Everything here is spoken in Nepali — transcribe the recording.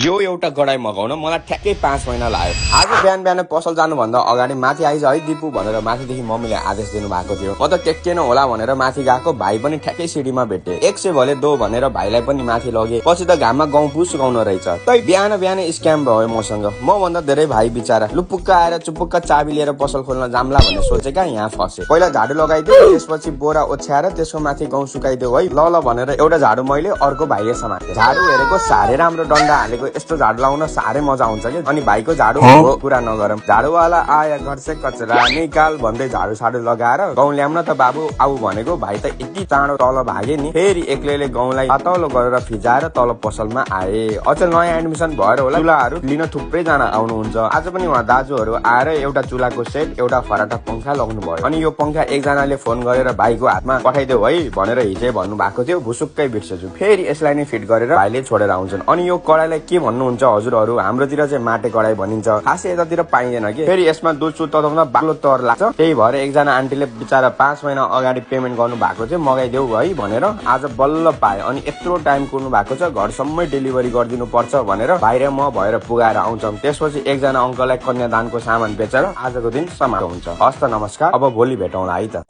यो एउटा गडाई मगाउन मलाई ठ्याक्कै 5 महिना लाग्यो। आज बिहान बिहान पसल जानुभन्दा अगाडि माथि आइज है दिपु भनेर माथिदेखि मम्मीले आदेश दिनु भएको थियो। म त के न होला भनेर माथि गएको, भाइ पनि ठ्याक्कै सिडीमा भेटे। 100 भले दो भनेर भाइलाई पनि माथि लगे। पछि त घाममा गहुँ सुकाउन रहेछ। तै बिहान बिहान स्क्याम भयो मसँग। म भन्दा धेरै भाइ बिचारा लुपुक्क आएर चुपुक्क चाबी लिएर पसल खोल्न जाम्ला भन्ने सोचेका यहाँ फसे। पहिला झाडु लगाइदियो, त्यसपछि बोरा ओछ्याएर त्यसको माथि गहुँ सुकाइदियो है। ल भनेर एउटा झाडु मैले, अर्को भाइले समाते। झाडु हेरेको साह्रै राम्रो डन्डा हालेको, यस्तो झाडु लाउन साह्रै मजा आउँछ कि। अनि भाइको झाडु हो पुरा नगरम। झाडुवाला आया घर से कचरा निकाल भन्दै झाडु साडु लगाएर गहुँ ल्याउन त बाबु आऊ भनेको भाइ त यति चाँडो तल भागे नि। फेरि एक्लैले गहुँलाई पातलो गरेर फिजाएर तल पसलमा आए। अचेल नयाँ एडमिसन भएर होला चुलाहरू लिन थुप्रै जना आउनुहुन्छ। आज पनि उहाँ दाजुहरू आएर एउटा चुलाको सेट, एउटा फराटा पंखा लगाउनु भयो। अनि यो पंखा एकजनाले फोन गरेर भाइको हातमा पठाइदेऊ है भनेर हिजै भन्नु भएको थियो। भुसुक्कै बिर्सेछु। फेरि यसलाई नै फिट गरेर भाइले छोडेर आउँछन्। अनि यो कडाईलाई के भन्नुहुन्छ हजुरहरू? हाम्रोतिर चाहिँ माटे कडाई भनिन्छ, खासै यतातिर पाइँदैन कि। फेरि यसमा दुध सुध तताउँदा बाक्लो तर लाग्छ। त्यही भएर एकजना आन्टीले बिचारा 5 महिना अगाडि पेमेन्ट गर्नु भएको थियो, मगाइदेऊ है भनेर आज बल्ल पाए। अनि यत्रो टाइम कुर्नु भएको छ, घरसम्मै डेलिभरी गरिदिनु पर्छ भनेर बाहिर म भएर पुगाएर आउँछौँ। त्यसपछि एकजना अङ्कललाई कन्यादानको सामान बेचेर आजको दिन समाप्त हुन्छ। हस्त नमस्कार, अब भोलि भेटौँला है त।